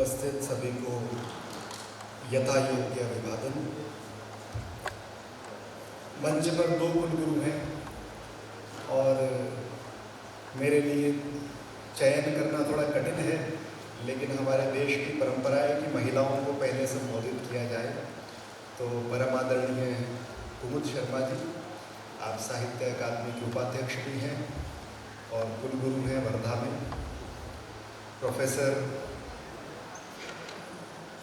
उपस्थित सभी को यथा योग्य अभिवादन। मंच पर दो कुलगुरु हैं और मेरे लिए चयन करना थोड़ा कठिन है, लेकिन हमारे देश की परंपरा है कि महिलाओं को पहले संबोधित किया जाए। तो परम आदरणीय कुमुद शर्मा जी, आप साहित्य अकादमी के उपाध्यक्ष भी हैं और कुलगुरु हैं वर्धा में। प्रोफेसर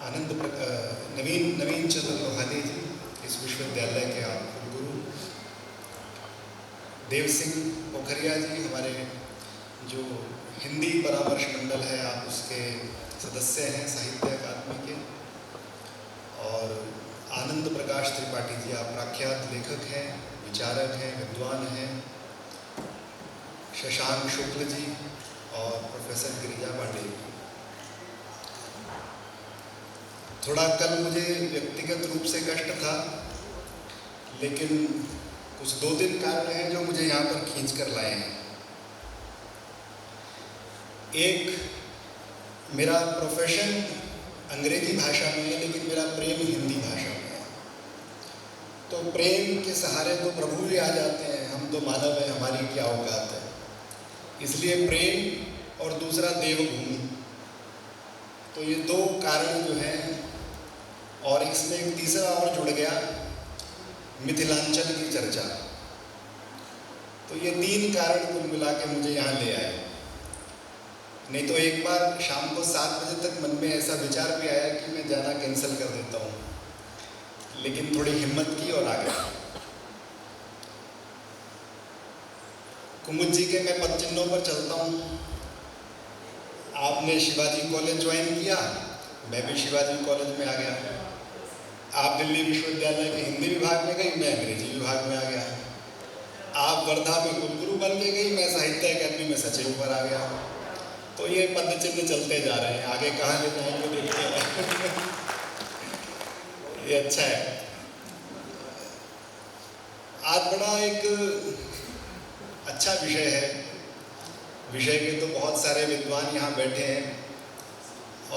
नवीन चंद्र लोहानी जी, इस विश्वविद्यालय के आप कुलगुरु। देव सिंह पोखरिया जी, हमारे जो हिंदी परामर्श मंडल है, आप उसके सदस्य हैं साहित्य अकादमी के। और आनंद प्रकाश त्रिपाठी जी, आप प्रख्यात लेखक हैं, विचारक हैं, विद्वान हैं। शशांक शुक्ल जी और प्रोफेसर गिरिजा पांडे। थोड़ा कल मुझे व्यक्तिगत रूप से कष्ट था, लेकिन कुछ 2-3 कारण हैं जो मुझे यहाँ पर खींच कर लाए हैं। एक, मेरा प्रोफेशन अंग्रेजी भाषा में है, लेकिन मेरा प्रेम हिंदी भाषा में है। तो प्रेम के सहारे तो प्रभु भी आ जाते हैं, हम तो मानव हैं, हमारी क्या औकात है। इसलिए प्रेम और दूसरा देवभूमि, तो ये 2 कारण जो हैं। और इसमें एक तीसरा और जुड़ गया, मिथिलांचल की चर्चा। तो ये 3 कारण कुल मिला के मुझे यहाँ ले आए। नहीं तो एक बार शाम को 7 बजे तक मन में ऐसा विचार भी आया कि मैं जाना कैंसिल कर देता हूँ, लेकिन थोड़ी हिम्मत की और आ गया। कुमुद जी के मैं पद चिन्हों पर चलता हूँ। आपने शिवाजी कॉलेज ज्वाइन किया, मैं भी शिवाजी कॉलेज में आ गया। आप दिल्ली विश्वविद्यालय के हिंदी विभाग में गई, मैं अंग्रेजी विभाग में आ गया। आप वर्धा में कुलगुरु बन के गई, मैं साहित्य अकादमी में सचिव पर आ गया। तो ये पद चिन्ह चलते जा रहे हैं, आगे कहाँ ले जाएंगे देखते हैं। ये अच्छा है। आज बड़ा एक अच्छा विषय है। विषय के तो बहुत सारे विद्वान यहाँ बैठे हैं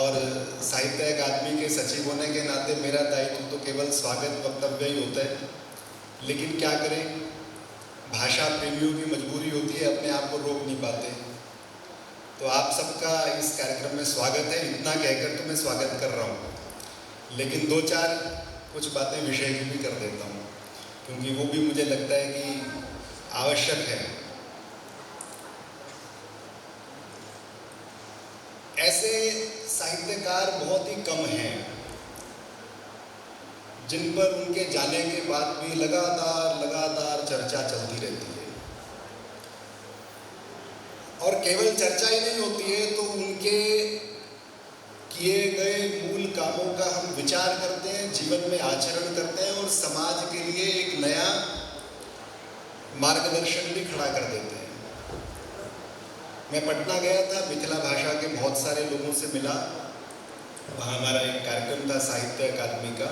और साहित्य अकादमी के सचिव होने के नाते मेरा दायित्व तो केवल स्वागत वक्तव्य ही होता है। लेकिन क्या करें, भाषा प्रेमियों की मजबूरी होती है, अपने आप को रोक नहीं पाते। तो आप सबका इस कार्यक्रम में स्वागत है, इतना कहकर तो मैं स्वागत कर रहा हूँ। लेकिन 2-4 कुछ बातें विषय की भी कर देता हूँ, क्योंकि वो भी मुझे लगता है कि आवश्यक है। ऐसे साहित्यकार बहुत ही कम हैं जिन पर उनके जाने के बाद भी लगातार चर्चा चलती रहती है। और केवल चर्चा ही नहीं होती है, तो उनके किए गए मूल कामों का हम विचार करते हैं, जीवन में आचरण करते हैं और समाज के लिए एक नया मार्गदर्शन भी खड़ा कर देते हैं। मैं पटना गया था, मिथिला भाषा के बहुत सारे लोगों से मिला। वहाँ हमारा एक कार्यक्रम था साहित्य अकादमी का।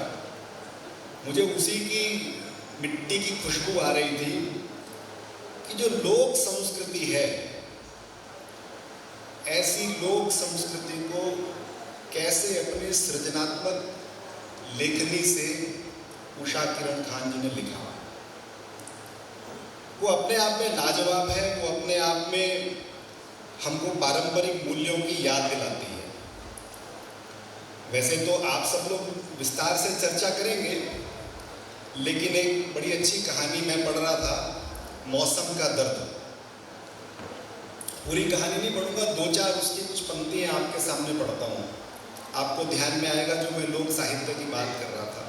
मुझे उसी की मिट्टी की खुशबू आ रही थी कि जो लोक संस्कृति है, ऐसी लोक संस्कृति को कैसे अपने सृजनात्मक लेखनी से उषा किरण खान जी ने लिखा। वो अपने आप में लाजवाब है। वो अपने आप में हमको पारंपरिक मूल्यों की याद दिलाती है। वैसे तो आप सब लोग विस्तार से चर्चा करेंगे, लेकिन एक बड़ी अच्छी कहानी मैं पढ़ रहा था, मौसम का दर्द। पूरी कहानी नहीं पढ़ूंगा, 2-4 उसकी कुछ पंक्तियां आपके सामने पढ़ता हूँ, आपको ध्यान में आएगा जो मैं लोक साहित्य की बात कर रहा था।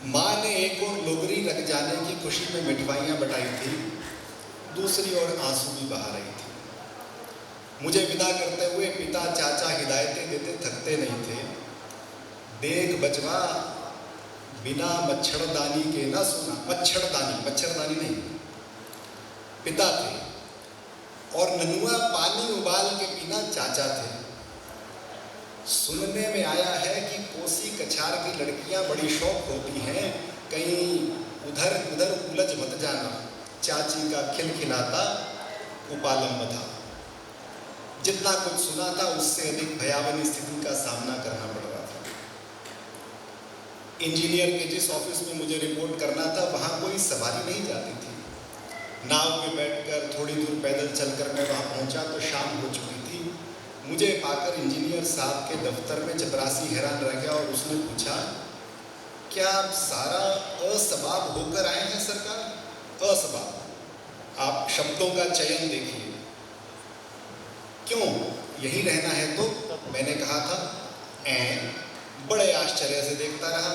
माँ ने एक और लोगरी रख जाने की खुशी में मिठवाइयाँ बटाई थी, दूसरी ओर आंसू भी बहा रही थी। मुझे विदा करते हुए पिता चाचा हिदायतें देते थकते नहीं थे। देख बचवा बिना मच्छरदानी के ना सोना। मच्छरदानी नहीं, पिता थे। और ननुआ पानी उबाल के पीना चाचा थे। सुनने में आया है कि कोसी कछार की लड़कियां बड़ी शौक होती हैं, कहीं उधर उधर उलझ मत जाना। चाची का खिलखिलाता उपालंब था। जितना कुछ सुना था उससे अधिक भयावह स्थिति का सामना करना पड़ रहा था। इंजीनियर के जिस ऑफिस में मुझे रिपोर्ट करना था वहाँ कोई सवारी नहीं जाती थी। नाव में बैठकर थोड़ी दूर पैदल चलकर मैं वहाँ पहुँचा तो शाम हो चुकी थी। मुझे पाकर इंजीनियर साहब के दफ्तर में चपरासी हैरान रह गया और उसने पूछा, क्या आप सारा असबाब होकर आए हैं सरकार? असबाब, आप शब्दों का चयन देखिए, क्यों यही रहना है? तो मैंने कहा था बड़े आश्चर्य से देखता रहा।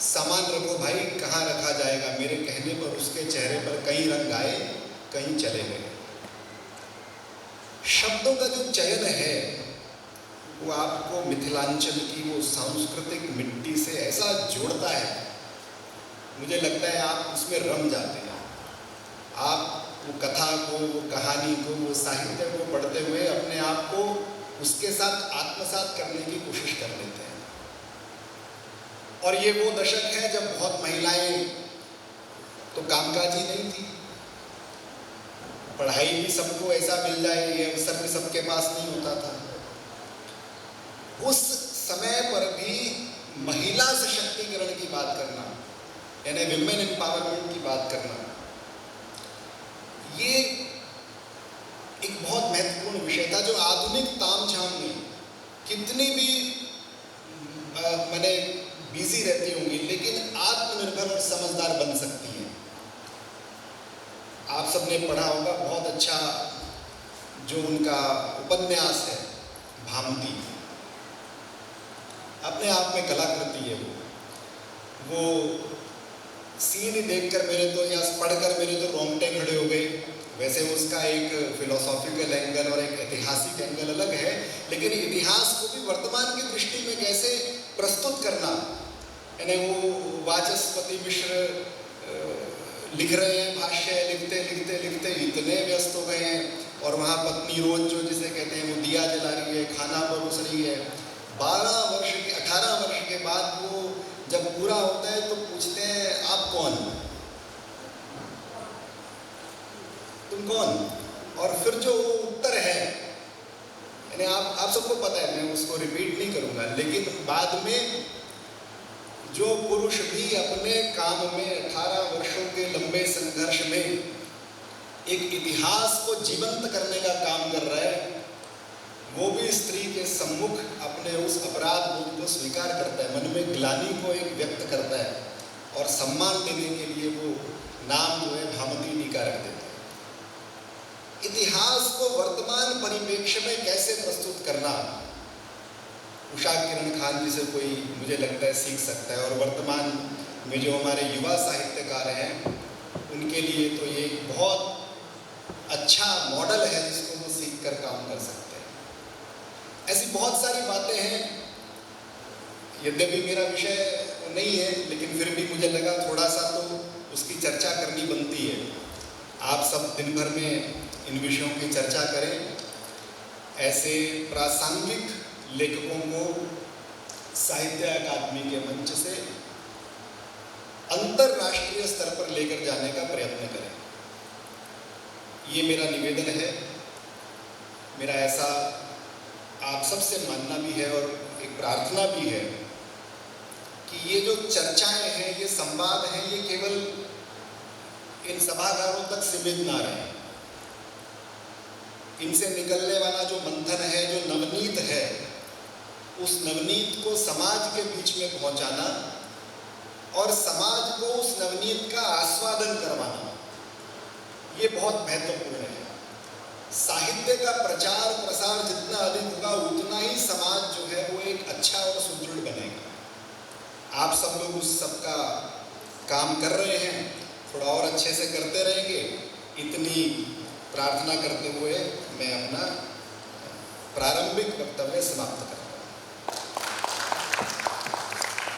सामान रखो भाई, कहाँ रखा जाएगा? मेरे कहने पर उसके चेहरे पर कहीं रंग आए, कहीं चले गए। शब्दों का जो चयन है वो आपको मिथिलांचल की वो सांस्कृतिक मिट्टी से ऐसा जोड़ता है, मुझे लगता है आप उसमें रम जाते हैं। आप वो कथा को, वो कहानी को, वो साहित्य को पढ़ते हुए अपने आप को उसके साथ आत्मसात करने की कोशिश कर लेते हैं। और ये वो दशक है जब बहुत महिलाएं तो कामकाजी नहीं थी, पढ़ाई भी सबको ऐसा मिल जाए ये अवसर भी सबके पास नहीं होता था। उस समय पर भी महिला सशक्तिकरण की बात करना, यानी विमेन एम्पावरमेंट की बात करना, ये एक बहुत महत्वपूर्ण विषय था जो आधुनिक तामझाम में कितनी भी मैंने बिजी रहती होंगी लेकिन आत्मनिर्भर और समझदार बन सकती हैं। आप सबने पढ़ा होगा बहुत अच्छा जो उनका उपन्यास है भामती, अपने आप में कलाकृति है वो सीन देखकर मेरे तो या पढ़कर मेरे तो रोंगटे खड़े हो गए। वैसे उसका एक फिलोसॉफिकल एंगल और एक ऐतिहासिक एंगल अलग है, लेकिन इतिहास को भी वर्तमान की दृष्टि में कैसे प्रस्तुत करना, यानी वो वाचस्पति मिश्र लिख रहे हैं, भाष्य लिखते लिखते लिखते इतने व्यस्त हो गए हैं और वहाँ पत्नी रोज जो जिसे कहते हैं वो दिया जला रही है, खाना परोस रही है। 18 वर्ष के बाद वो जब पूरा होता है तो पूछते हैं आप कौन, तुम कौन? और फिर जो उत्तर है, यानी आप सबको पता है, मैं उसको रिपीट नहीं करूँगा, लेकिन बाद में जो पुरुष भी अपने काम में 18 वर्षों के लंबे संघर्ष में एक इतिहास को जीवंत करने का काम कर रहा है, वो भी स्त्री के सम्मुख अपने उस अपराध बोध को स्वीकार करता है, मन में ग्लानि को एक व्यक्त करता है और सम्मान देने के लिए वो नाम जो है भामती टीका रख देता है। इतिहास को वर्तमान परिप्रेक्ष्य में कैसे प्रस्तुत करना, उषा किरण खान जी से कोई मुझे लगता है सीख सकता है, और वर्तमान में जो हमारे युवा साहित्यकार हैं उनके लिए तो ये एक बहुत अच्छा मॉडल है जिसको वो सीख कर काम कर सकते हैं। ऐसी बहुत सारी बातें हैं, यद्यपि मेरा विषय नहीं है लेकिन फिर भी मुझे लगा थोड़ा सा तो उसकी चर्चा करनी बनती है। आप सब दिन भर में इन विषयों की चर्चा करें, ऐसे प्रासंगिक लेखकों को साहित्य अकादमी के मंच से अंतरराष्ट्रीय स्तर पर लेकर जाने का प्रयत्न करें, ये मेरा निवेदन है। मेरा ऐसा आप सबसे मानना भी है और एक प्रार्थना भी है कि ये जो चर्चाएं हैं, ये संवाद हैं, ये केवल इन सभागारों तक सीमित ना रहे। इनसे निकलने वाला जो मंथन है, जो नवनीत है, उस नवनीत को समाज के बीच में पहुंचाना और समाज को उस नवनीत का आस्वादन करवाना, ये बहुत महत्वपूर्ण है। साहित्य का प्रचार प्रसार जितना अधिक होगा उतना ही समाज जो है वो एक अच्छा और सुदृढ़ बनेगा। आप सब लोग उस सब का काम कर रहे हैं, थोड़ा और अच्छे से करते रहेंगे, इतनी प्रार्थना करते हुए मैं अपना प्रारंभिक वक्तव्य समाप्त करूँ।